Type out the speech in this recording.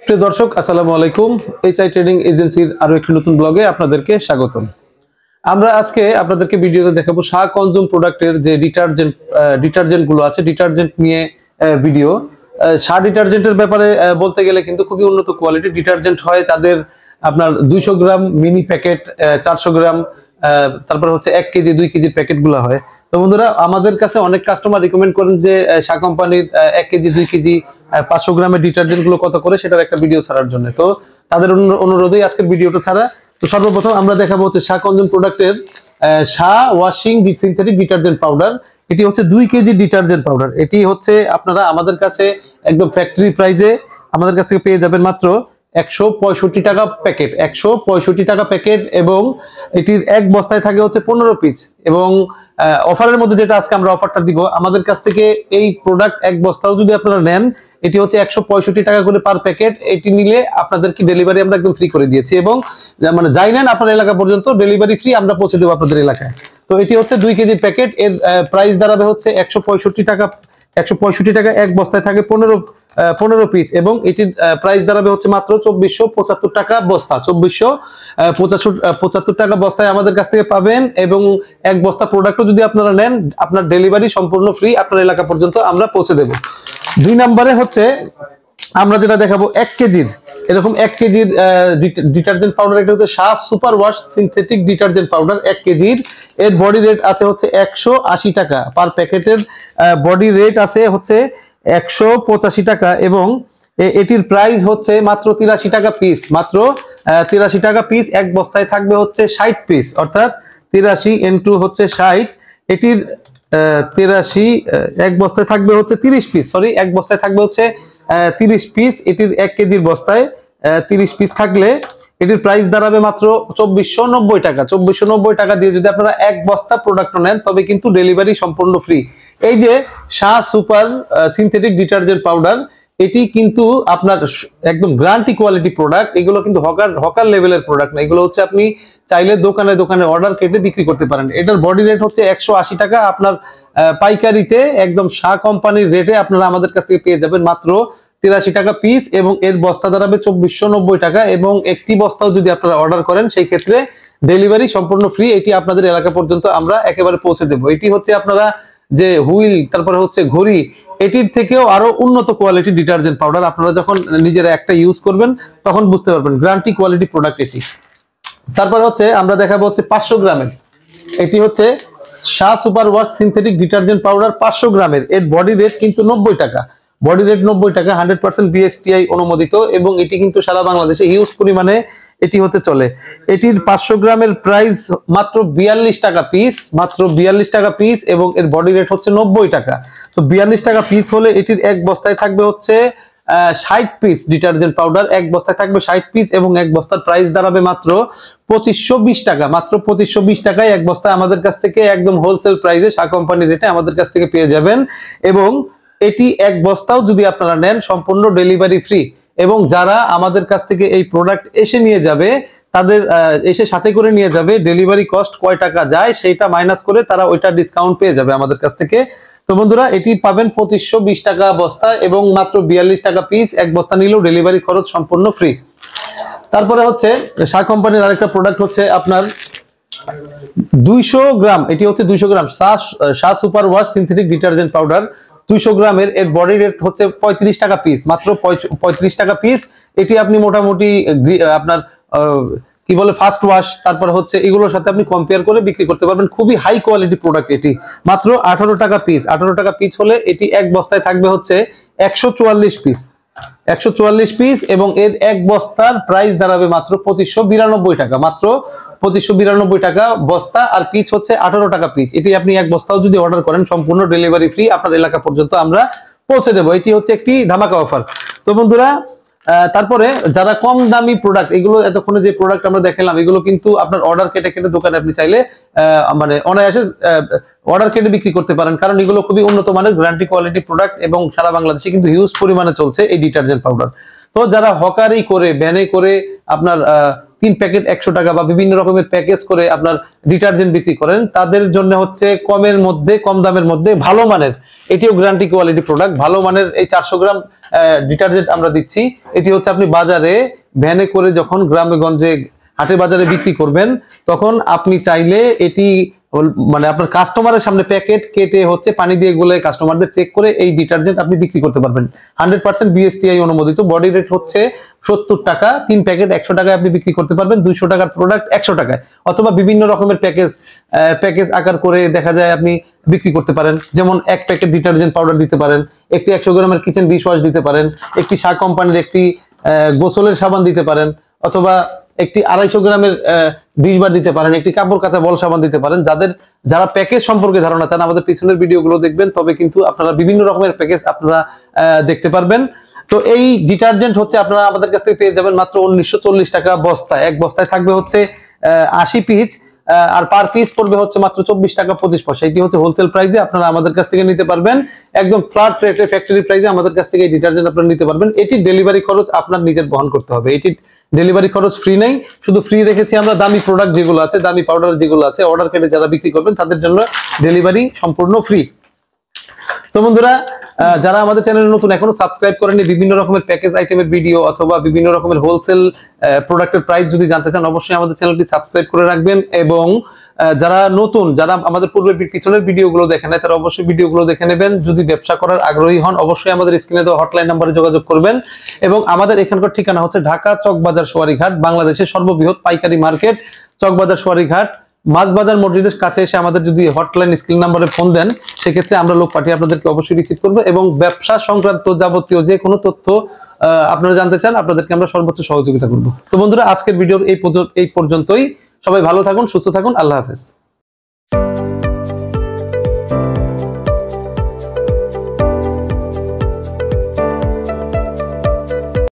প্রিয় দর্শক আসসালামু আলাইকুম। এইচআই ট্রেডিং এজেন্সির আরো একটি নতুন ব্লগে আপনাদেরকে স্বাগতম। আমরা আজকে আপনাদেরকে ভিডিওতে দেখাবো শাহ কনজুম প্রোডাক্টের যে ডিটারজেন্ট গুলো আছে, ডিটারজেন্ট নিয়ে ভিডিও। শাহ ডিটারজেন্টের ব্যাপারে বলতে গেলে কিন্তু খুবই উন্নত কোয়ালিটি ডিটারজেন্ট হয়। তাদের আপনার 200 গ্রাম মিনি প্যাকেট, 400 গ্রাম, তারপর হচ্ছে 1 কেজি 2 কেজির প্যাকেট গুলো হয়। তো বন্ধুরা, আমাদের কাছে অনেক কাস্টমার রিকমেন্ড করেন যে শাহ কোম্পানির 1 কেজি 2 কেজি 500 গ্রামের ডিটারজেন্ট গুলো কত করে, সেটার একটা ভিডিও ছাড়ার জন্য। তো তাদের অনুরোধেই আজকের ভিডিওটা ছাড়া। তো সর্বপ্রথম আমরা দেখাবো হচ্ছে শাহ কনজুম প্রোডাক্টের Shah washing synthetic detergent powder. এটি হচ্ছে 2 কেজি ডিটারজেন্ট পাউডার। এটি হচ্ছে আপনারা আমাদের কাছে একদম ফ্যাক্টরি প্রাইসে আমাদের কাছ থেকে পেয়ে যাবেন মাত্র 165 টাকা প্যাকেট, 165 টাকা প্যাকেট। এবং এটির এক বস্তায় থাকে হচ্ছে 15 পিস। এবং অফারের মধ্যে যেটা আজকে আমরা অফারটা দিব, আমাদের কাছ থেকে এই প্রোডাক্ট এক বস্তাও যদি আপনারা নেন, এটি হচ্ছে 165 টাকা করে পার প্যাকেট। এটি নিলে আপনাদেরকে ডেলিভারি আমরা একদম ফ্রি করে দিয়েছি, এবং মানে যাই নেন আপনার এলাকা পর্যন্ত ডেলিভারি ফ্রি আমরা পৌঁছে দেবো আপনাদের এলাকায়। তো এটি হচ্ছে 2 কেজির প্যাকেট। এর প্রাইস দাঁড়াবে হচ্ছে 165 টাকা। 165 টাকা, এক বস্তায় থাকে 15 পিস, এবং এটির প্রাইস দাঁড়াবে হচ্ছে মাত্র 2475 টাকা বস্তা। 2475 টাকা বস্তায় আমাদের কাছ থেকে পাবেন। এবং এক বস্তা প্রোডাক্টও যদি আপনারা নেন, আপনার ডেলিভারি সম্পূর্ণ ফ্রি, আপনার এলাকা পর্যন্ত আমরা পৌঁছে দেব। 2 নম্বরে হচ্ছে আমরা যেটা দেখাবো 1 কেজির, এরকম 1 কেজির ডিটারজেন্ট পাউডার। এটা হচ্ছে Shah super wash synthetic detergent powder 1 কেজির। এর বডি রেট আছে হচ্ছে 180 টাকা পার প্যাকেটের। বডি রেট আছে হচ্ছে 185 টাকা, এবং এটির প্রাইস হচ্ছে মাত্র 83 টাকা পিস। মাত্র 83 টাকা পিস। এক বস্তায় থাকবে হচ্ছে 60 পিস, অর্থাৎ 83 ইন্টু হচ্ছে 60। এটির 83 এক বস্তায় থাকবে হচ্ছে 30 পিস। সরি, এক বস্তায় থাকবে হচ্ছে 30 পিস। এটির 1 কেজির বস্তায় 30 পিস থাকলে এটির প্রাইস দাঁড়াবে মাত্র 2490 টাকা। 2490 টাকা দিয়ে যদি আপনারা এক বস্তা প্রোডাক্ট নেন, তবে কিন্তু ডেলিভারি সম্পূর্ণ ফ্রি। এই যে Shah super synthetic detergent powder, এটি কিন্তু আপনার একদম গ্যারান্টি কোয়ালিটি প্রোডাক্ট। এগুলো কিন্তু হকার লেভেলের প্রোডাক্ট না, এগুলো হচ্ছে আপনি চাইলে দোকানে দোকানে অর্ডার কেটে বিক্রি করতে পারেন। এটার বডি রেট হচ্ছে 180 টাকা। আপনার পাইকারিতে একদম শাহ কোম্পানির রেটে আপনারা আমাদের কাছ থেকে পেয়ে যাবেন মাত্র 83 টাকা পিস, এবং এর বস্তা দাঁড়াবে 2490 টাকা। এবং একটি বস্তাও যদি আপনারা অর্ডার করেন, সেই ক্ষেত্রে ডেলিভারি সম্পূর্ণ ফ্রি। এটি আপনাদের এলাকা পর্যন্ত আমরা একেবারে পৌঁছে দেবো। এটি হচ্ছে আপনারা যে হুইল, তারপরে হচ্ছে ঘড়ি, এটির থেকেও আরো উন্নত কোয়ালিটি ডিটারজেন্ট পাউডার। আপনারা যখন নিজেরা একটা ইউজ করবেন তখন বুঝতে পারবেন গ্যারান্টি কোয়ালিটি প্রোডাক্ট এটি। তারপর হচ্ছে আমরা দেখাবো হচ্ছে 500 গ্রামের। এটি হচ্ছে Shah super wash synthetic detergent powder 500 গ্রামের। এর বডি রেট কিন্তু 90 টাকা। বডি রেট 90 টাকা, 100% বিএসটিআই অনুমোদিত, এবং এটি কিন্তু সারা বাংলাদেশে হিউজ পরিমাণে এটি হতে চলে। এটির 500 গ্রামের প্রাইস মাত্র 42 টাকা পিস। মাত্র 42 টাকা পিস, এবং এর বডি রেট হচ্ছে 90 টাকা। তো 42 টাকা পিস হলে এটির এক বস্তায় থাকবে হচ্ছে 60 পিস ডিটারজেন্ট পাউডার। এক বস্তায় থাকবে 60 পিস, এবং এক বস্তার প্রাইস দাঁড়াবে মাত্র 2520 টাকা। মাত্র 2520 টাকায় এক বস্তায় আমাদের কাছ থেকে একদম হোলসেল প্রাইসে শাহ কোম্পানির রেটে আমাদের কাছ থেকে পেয়ে যাবেন। এবং এটি এক বস্তাও যদি আপনারা নেন, সম্পূর্ণ ডেলিভারি ফ্রি। এবং যারা আমাদের কাছ থেকে এই প্রোডাক্ট এসে নিয়ে যাবে, তাদের এসে সাথে করে নিয়ে যাবে, ডেলিভারি কস্ট কয় টাকা যায় সেইটা মাইনাস করে তারা ওইটা ডিসকাউন্ট পেয়ে যাবে আমাদের কাছ থেকে। তো বন্ধুরা, এটি পাবেন 2520 টাকা বস্তা, এবং মাত্র 42 টাকা পিস। এক বস্তা নিলেও ডেলিভারি খরচ সম্পূর্ণ ফ্রি। তারপরে হচ্ছে শাহ কোম্পানির আরেকটা প্রোডাক্ট হচ্ছে আপনার 200 গ্রাম। এটি হচ্ছে 200 gram Shah super wash synthetic detergent powder 200 গ্রামের। এর বডি রেট হচ্ছে 35 টাকা পিস। মাত্র 35 টাকা পিস। এটি আপনি মোটামুটি আপনার কি বলে ফার্স্ট ওয়াশ, তারপর হচ্ছে এগুলোর সাথে আপনি কম্পেয়ার করে বিক্রি করতে পারবেন। খুবই হাই কোয়ালিটি প্রোডাক্ট এটি। মাত্র 18 টাকা পিস। 18 টাকা পিস হলে এটি এক বস্তায় থাকবে হচ্ছে 144 পিস। 144 পিস, এবং এর এক বস্তার প্রাইস দাঁড়াবে মাত্র 2592 টাকা। মাত্র 2592 টাকা বস্তা, আর পিস হচ্ছে 18 টাকা পিস। এটি আপনি এক বস্তাও যদি অর্ডার করেন, সম্পূর্ণ ডেলিভারি ফ্রি, আপনার এলাকা পর্যন্ত আমরা পৌঁছে দেবো। এটি হচ্ছে একটি ধামাকা অফার। তো বন্ধুরা, তারপরে যারা কম দামি প্রোডাক্ট, এগুলো এতক্ষণে যে প্রোডাক্ট আমরা দেখালাম, এগুলো কিন্তু আপনার অর্ডার কেটে কেটে দোকানে আপনি চাইলে মানে অনায়াসে অর্ডার কেটে বিক্রি করতে পারেন, কারণ এগুলো খুবই উন্নত মানের গ্যারান্টি কোয়ালিটি প্রোডাক্ট, এবং সারা বাংলাদেশে কিন্তু হিউজ পরিমাণে চলছে এই ডিটারজেন্ট পাউডার। তো যারা হকারি করে, ভ্যানে করে আপনার 3 প্যাকেট 100 টাকা বা বিভিন্ন রকমের প্যাকেজ করে আপনার ডিটারজেন্ট বিক্রি করেন, তাদের জন্য হচ্ছে কমের মধ্যে, কম দামের মধ্যে ভালো মানের, এটিও গ্যারান্টি কোয়ালিটি প্রোডাক্ট, ভালো মানের এই 400 গ্রাম ডিটারজেন্ট আমরা দিচ্ছি। এটি হচ্ছে আপনি বাজারে ভ্যানে করে যখন গ্রামে গঞ্জে হাটে বাজারে বিক্রি করবেন, তখন আপনি চাইলে এটি মানে আপনার কাস্টমারের সামনে প্যাকেট কেটে হচ্ছে পানি দিয়ে গুলে কাস্টমারদের চেক করে এই ডিটারজেন্ট আপনি বিক্রি করতে পারবেন। 100% বিএসটিআই অনুমোদিত। বডি রেট হচ্ছে 70 টাকা, 3 প্যাকেট 100 টাকায় আপনি বিক্রি করতে পারবেন। 200 টাকার প্রোডাক্ট 100 টাকায়, অথবা বিভিন্ন রকমের প্যাকেজ আকার করে দেখা যায় আপনি বিক্রি করতে পারেন। যেমন 1 প্যাকেট ডিটারজেন্ট পাউডার দিতে পারেন, একটি 100 গ্রামের কিচেন ডিশ ওয়াশ দিতে পারেন, একটি শাহ কোম্পানির একটি গোসলের সাবান দিতে পারেন, অথবা একটি 250 গ্রামের ডিশবার দিতে পারেন, একটি কাপড় কাচা বল সাবান দিতে পারেন। যারা প্যাকেজ সম্পর্কে ধারণা চান, আমাদের পিছনের ভিডিওগুলো দেখবেন, তবে কিন্তু আপনারা বিভিন্ন রকমের প্যাকেজ আপনারা দেখতে পারবেন। তো এই ডিটারজেন্ট হচ্ছে আপনারা আমাদের কাছ থেকে পেয়ে যাবেন মাত্র 1940 টাকা বস্তা। এক বস্তায় থাকবে হচ্ছে 80 পিস, আর পার পিস পড়বে হচ্ছে মাত্র 24 টাকা 25 পয়সা। এটি হচ্ছে হোলসেল প্রাইসে আপনারা আমাদের কাছ থেকে নিতে পারবেন, একদম ফ্ল্যাট রেটে ফ্যাক্টরি প্রাইসে আমাদের কাছ থেকে এই ডিটারজেন্ট আপনারা নিতে পারবেন। এটি ডেলিভারি খরচ আপনার নিজের বহন করতে হবে। এটি ডেলিভারি খরচ ফ্রি নেই, শুধু ফ্রি রেখেছি আমরা দামি প্রোডাক্ট যেগুলো আছে, দামি পাউডার যেগুলো আছে, অর্ডার কেটে যারা বিক্রি করবেন তাদের জন্য ডেলিভারি সম্পূর্ণ ফ্রি। তো বন্ধুরা, যারা আমাদের চ্যানেলে নতুন, এখনো সাবস্ক্রাইব করেননি, বিভিন্ন রকমের প্যাকেজ আইটেমের ভিডিও অথবা বিভিন্ন রকমের হোলসেল প্রোডাক্টের প্রাইস যদি জানতে চান, অবশ্যই আমাদের চ্যানেলটি সাবস্ক্রাইব করে রাখবেন। এবং যারা নতুন, যারা আমাদের পূর্বের পিছনের ভিডিওগুলো দেখেন নাই, তারা অবশ্যই ভিডিওগুলো দেখে নেবেন। যদি ব্যবসা করার আগ্রহী হন, অবশ্যই আমাদের স্ক্রিনে দেওয়া হটলাইন নাম্বারে যোগাযোগ করবেন। এবং আমাদের এখানকার ঠিকানা হচ্ছে ঢাকা চকবাজার সোয়ারীঘাট, বাংলাদেশের সর্ববৃহৎ পাইকারি মার্কেট চকবাজার সোয়ারীঘাট। মাঝবাজার মসজিদের কাছে এসে আমাদের যদি হটলাইন স্ক্রিন নাম্বারে ফোন দেন, সেক্ষেত্রে আমরা লোক পাঠিয়ে আপনাদেরকে অবশ্যই রিসিভ করবো। এবং ব্যবসা সংক্রান্ত যাবতীয় যে কোনো তথ্য আপনারা জানতে চান, আপনাদেরকে আমরা সর্বোচ্চ সহযোগিতা করবো। তো বন্ধুরা, আজকের ভিডিওর এই পর্যন্তই। সবাই ভালো থাকুন, সুস্থ থাকুন, আল্লাহ হাফেজ।